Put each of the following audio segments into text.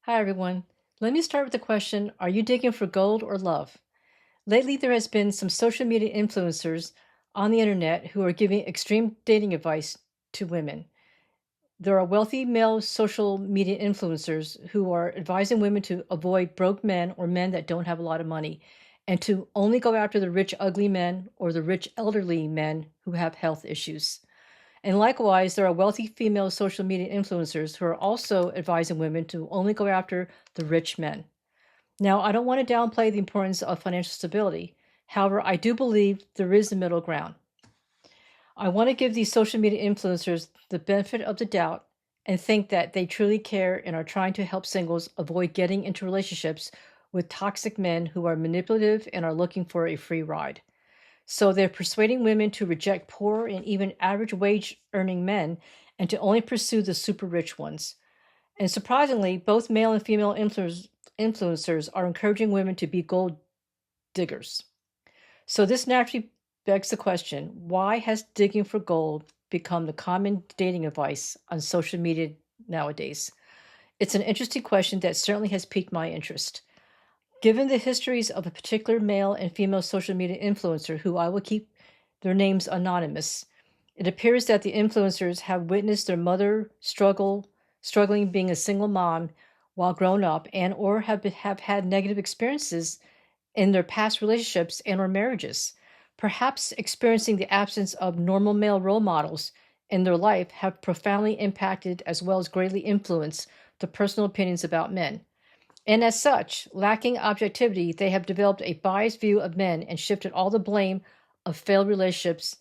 Hi, everyone. Let me start with the question, are you digging for gold or love? Lately, there has been some social media influencers on the internet who are giving extreme dating advice to women. There are wealthy male social media influencers who are advising women to avoid broke men or men that don't have a lot of money and to only go after the rich, ugly men or the rich, elderly men who have health issues. And likewise, there are wealthy female social media influencers who are also advising women to only go after the rich men. Now, I don't want to downplay the importance of financial stability. However, I do believe there is a middle ground. I want to give these social media influencers the benefit of the doubt and think that they truly care and are trying to help singles avoid getting into relationships with toxic men who are manipulative and are looking for a free ride. So they're persuading women to reject poor and even average wage earning men and to only pursue the super rich ones. And surprisingly, both male and female influencers are encouraging women to be gold diggers. So this naturally begs the question, why has digging for gold become the common dating advice on social media nowadays? It's an interesting question that certainly has piqued my interest. Given the histories of a particular male and female social media influencer, who I will keep their names anonymous, it appears that the influencers have witnessed their mother struggling being a single mom while grown up, and or have had negative experiences in their past relationships and or marriages. Perhaps experiencing the absence of normal male role models in their life have profoundly impacted as well as greatly influenced the personal opinions about men. And as such, lacking objectivity, they have developed a biased view of men and shifted all the blame of failed relationships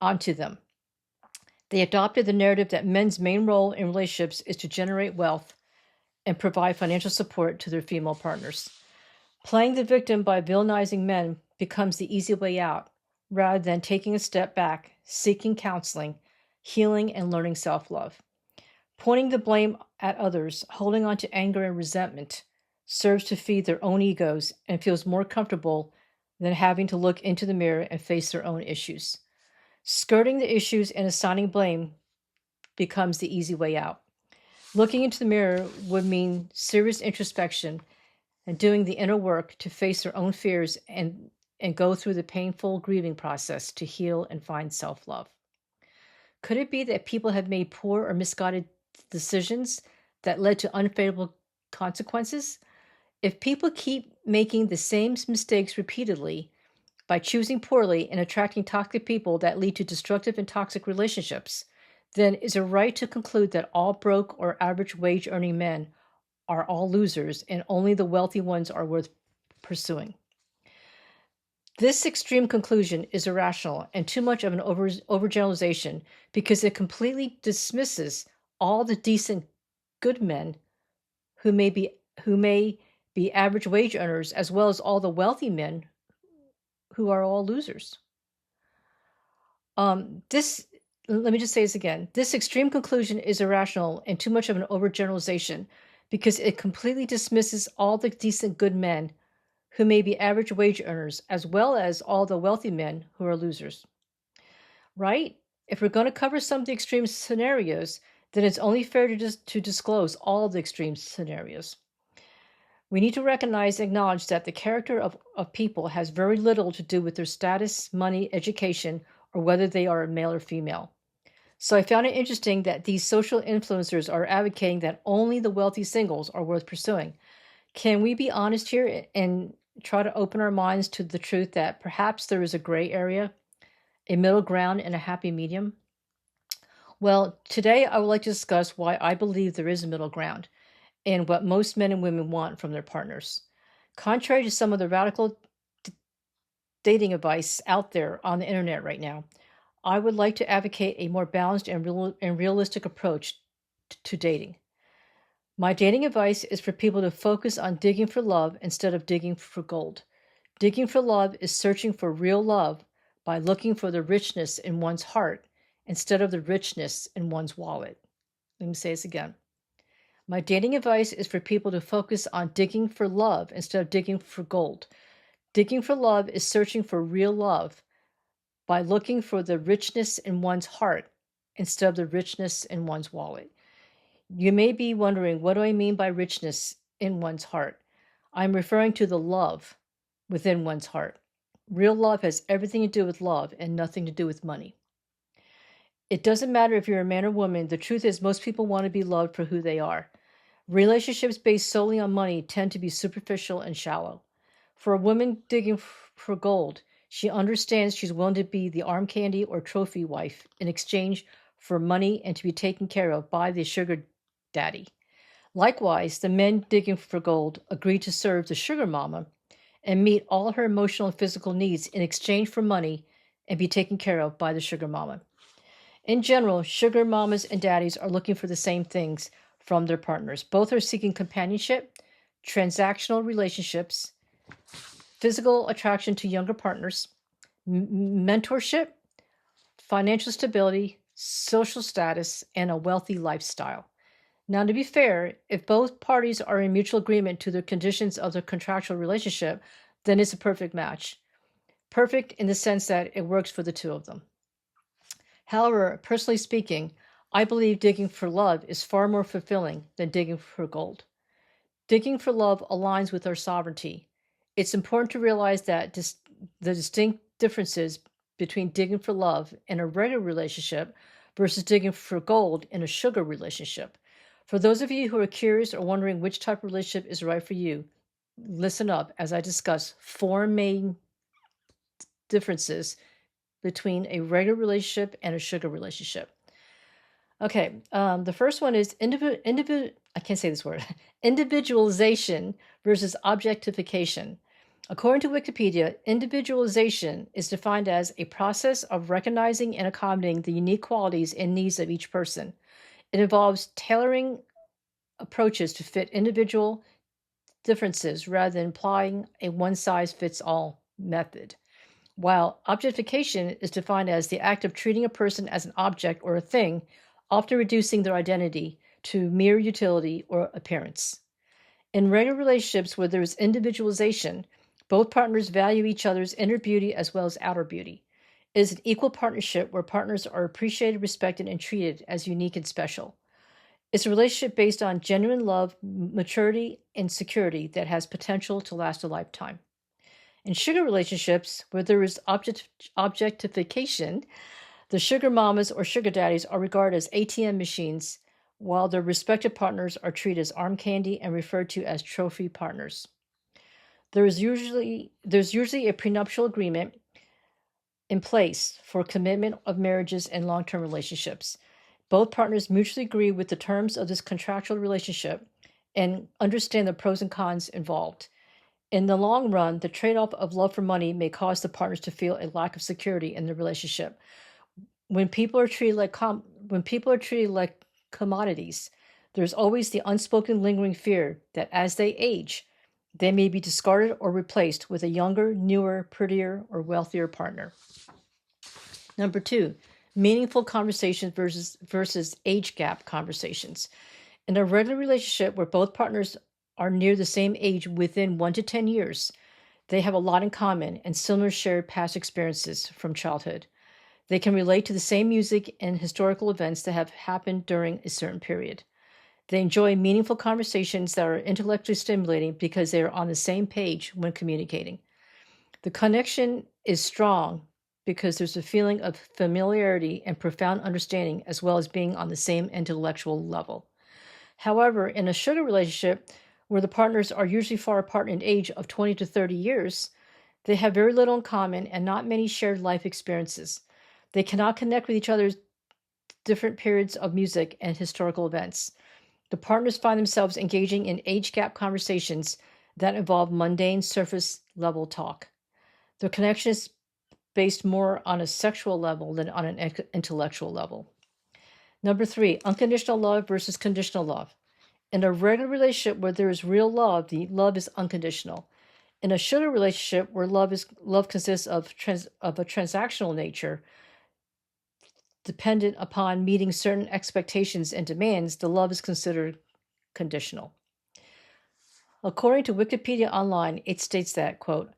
onto them. They adopted the narrative that men's main role in relationships is to generate wealth and provide financial support to their female partners. Playing the victim by villainizing men becomes the easy way out, rather than taking a step back, seeking counseling, healing, and learning self-love. Pointing the blame at others, holding on to anger and resentment, serves to feed their own egos and feels more comfortable than having to look into the mirror and face their own issues. Skirting the issues and assigning blame becomes the easy way out. Looking into the mirror would mean serious introspection and doing the inner work to face their own fears and go through the painful grieving process to heal and find self-love. Could it be that people have made poor or misguided decisions that led to unfavorable consequences? If people keep making the same mistakes repeatedly by choosing poorly and attracting toxic people that lead to destructive and toxic relationships, then is it right to conclude that all broke or average wage earning men are all losers and only the wealthy ones are worth pursuing? This extreme conclusion is irrational and too much of an overgeneralization because it completely dismisses all the decent, good men who may be average wage earners, as well as all the wealthy men who are all losers. This Let me just say this again. This extreme conclusion is irrational and too much of an overgeneralization because it completely dismisses all the decent, good men who may be average wage earners, as well as all the wealthy men who are losers. Right? If we're going to cover some of the extreme scenarios, then it's only fair to disclose all the extreme scenarios. We need to recognize and acknowledge that the character of people has very little to do with their status, money, education, or whether they are male or female. So I found it interesting that these social influencers are advocating that only the wealthy singles are worth pursuing. Can we be honest here and try to open our minds to the truth that perhaps there is a gray area, a middle ground, and a happy medium? Well, today I would like to discuss why I believe there is a middle ground and what most men and women want from their partners. Contrary to some of the radical dating advice out there on the internet right now, I would like to advocate a more balanced and realistic approach to dating. My dating advice is for people to focus on digging for love instead of digging for gold. Digging for love is searching for real love by looking for the richness in one's heart instead of the richness in one's wallet. Let me say this again. My dating advice is for people to focus on digging for love instead of digging for gold. Digging for love is searching for real love by looking for the richness in one's heart instead of the richness in one's wallet. You may be wondering, what do I mean by richness in one's heart? I'm referring to the love within one's heart. Real love has everything to do with love and nothing to do with money. It doesn't matter if you're a man or woman. The truth is, most people want to be loved for who they are. Relationships based solely on money tend to be superficial and shallow. For a woman digging for gold, she understands she's willing to be the arm candy or trophy wife in exchange for money and to be taken care of by the sugar daddy. Likewise, the men digging for gold agree to serve the sugar mama and meet all her emotional and physical needs in exchange for money and be taken care of by the sugar mama. In general, sugar mamas and daddies are looking for the same things from their partners. Both are seeking companionship, transactional relationships, physical attraction to younger partners, mentorship, financial stability, social status, and a wealthy lifestyle. Now, to be fair, if both parties are in mutual agreement to the conditions of the contractual relationship, then it's a perfect match. Perfect in the sense that it works for the two of them. However, personally speaking, I believe digging for love is far more fulfilling than digging for gold. Digging for love aligns with our sovereignty. It's important to realize that the distinct differences between digging for love in a regular relationship versus digging for gold in a sugar relationship. For those of you who are curious or wondering which type of relationship is right for you, listen up as I discuss 4 main differences between a regular relationship and a sugar relationship. Okay, the first one is I can't say this word, individualization versus objectification. According to Wikipedia, individualization is defined as a process of recognizing and accommodating the unique qualities and needs of each person. It involves tailoring approaches to fit individual differences rather than applying a one-size-fits-all method. While objectification is defined as the act of treating a person as an object or a thing, often reducing their identity to mere utility or appearance. In regular relationships where there is individualization, both partners value each other's inner beauty as well as outer beauty. It is an equal partnership where partners are appreciated, respected, and treated as unique and special. It's a relationship based on genuine love, maturity, and security that has potential to last a lifetime. In sugar relationships, where there is objectification, the sugar mamas or sugar daddies are regarded as ATM machines, while their respective partners are treated as arm candy and referred to as trophy partners. There's usually a prenuptial agreement in place for commitment of marriages and long-term relationships. Both partners mutually agree with the terms of this contractual relationship and understand the pros and cons involved. In the long run, the trade-off of love for money may cause the partners to feel a lack of security in the relationship. When people are treated like commodities, there's always the unspoken lingering fear that as they age, they may be discarded or replaced with a younger, newer, prettier, or wealthier partner. Number 2, meaningful conversations versus age gap conversations. In a regular relationship where both partners are near the same age within 1 to 10 years, they have a lot in common and similar shared past experiences from childhood. They can relate to the same music and historical events that have happened during a certain period. They enjoy meaningful conversations that are intellectually stimulating because they are on the same page when communicating. The connection is strong because there's a feeling of familiarity and profound understanding, as well as being on the same intellectual level. However, in a sugar relationship, where the partners are usually far apart in age of 20 to 30 years, they have very little in common and not many shared life experiences. They cannot connect with each other's different periods of music and historical events. The partners find themselves engaging in age gap conversations that involve mundane surface level talk. The connection is based more on a sexual level than on an intellectual level. Number 3, unconditional love versus conditional love. In a regular relationship where there is real love, the love is unconditional. In a sugar relationship where love consists of a transactional nature, dependent upon meeting certain expectations and demands, the love is considered conditional. According to Wikipedia Online, it states that, quote,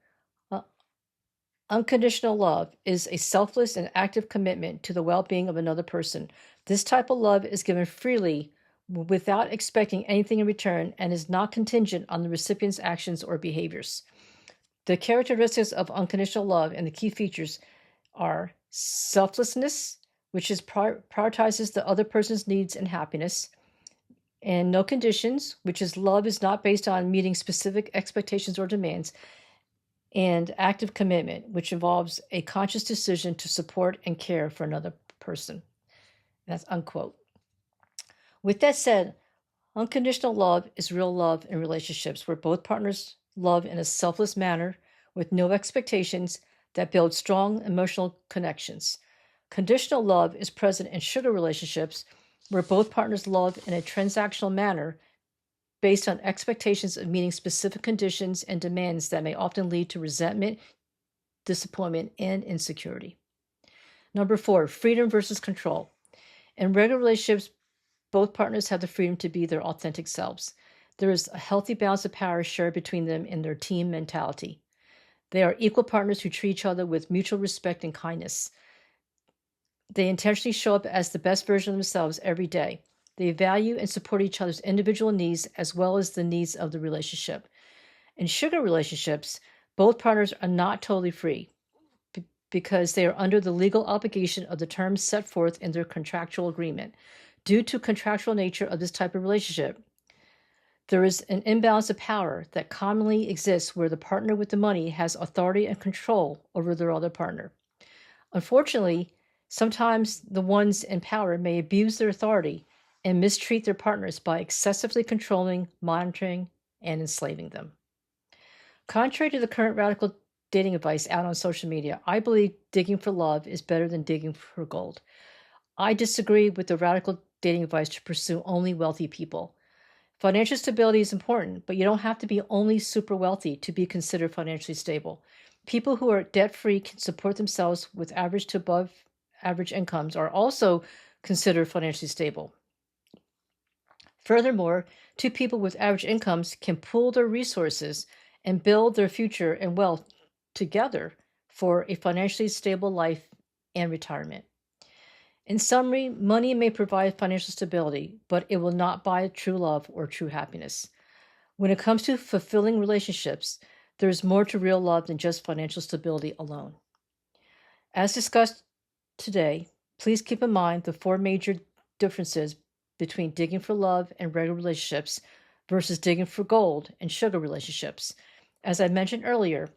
unconditional love is a selfless and active commitment to the well-being of another person. This type of love is given freely without expecting anything in return and is not contingent on the recipient's actions or behaviors. The characteristics of unconditional love and the key features are selflessness, which is prioritizes the other person's needs and happiness, and no conditions, which is love is not based on meeting specific expectations or demands, and active commitment, which involves a conscious decision to support and care for another person. That's unquote. With that said, unconditional love is real love in relationships where both partners love in a selfless manner with no expectations that build strong emotional connections. Conditional love is present in sugar relationships where both partners love in a transactional manner based on expectations of meeting specific conditions and demands that may often lead to resentment, disappointment, and insecurity. Number 4, freedom versus control. In regular relationships, both partners have the freedom to be their authentic selves. There is a healthy balance of power shared between them in their team mentality. They are equal partners who treat each other with mutual respect and kindness. They intentionally show up as the best version of themselves every day. They value and support each other's individual needs as well as the needs of the relationship. In sugar relationships, both partners are not totally free because they are under the legal obligation of the terms set forth in their contractual agreement. Due to contractual nature of this type of relationship, there is an imbalance of power that commonly exists where the partner with the money has authority and control over their other partner. Unfortunately, sometimes the ones in power may abuse their authority and mistreat their partners by excessively controlling, monitoring, and enslaving them. Contrary to the current radical dating advice out on social media, I believe digging for love is better than digging for gold. I disagree with the radical dating advice to pursue only wealthy people. Financial stability is important, but you don't have to be only super wealthy to be considered financially stable. People who are debt-free can support themselves with average to above average incomes are also considered financially stable. Furthermore, two people with average incomes can pool their resources and build their future and wealth together for a financially stable life and retirement. In summary, money may provide financial stability, but it will not buy true love or true happiness. When it comes to fulfilling relationships, there is more to real love than just financial stability alone. As discussed today, please keep in mind the 4 major differences between digging for love and regular relationships versus digging for gold and sugar relationships. As I mentioned earlier,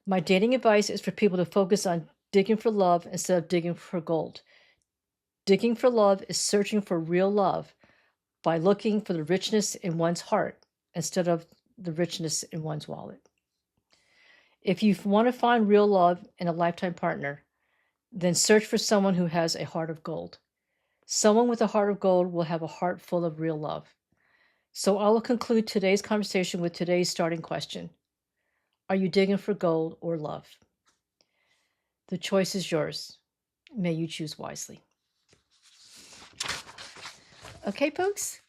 my dating advice is for people to focus on digging for love instead of digging for gold. Digging for love is searching for real love by looking for the richness in one's heart instead of the richness in one's wallet. If you want to find real love in a lifetime partner, then search for someone who has a heart of gold. Someone with a heart of gold will have a heart full of real love. So I will conclude today's conversation with today's starting question. Are you digging for gold or love? The choice is yours. May you choose wisely. Okay, folks.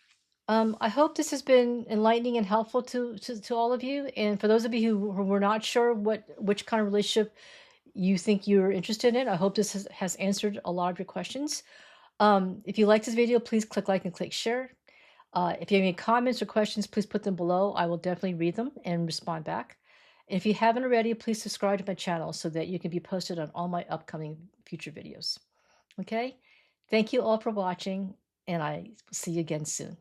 I hope this has been enlightening and helpful to all of you. And for those of you who were not sure which kind of relationship you think you're interested in, I hope this has answered a lot of your questions. If you like this video, please click like and click share. If you have any comments or questions, please put them below. I will definitely read them and respond back. And if you haven't already, please subscribe to my channel so that you can be posted on all my upcoming future videos. Okay? Thank you all for watching, and I will see you again soon.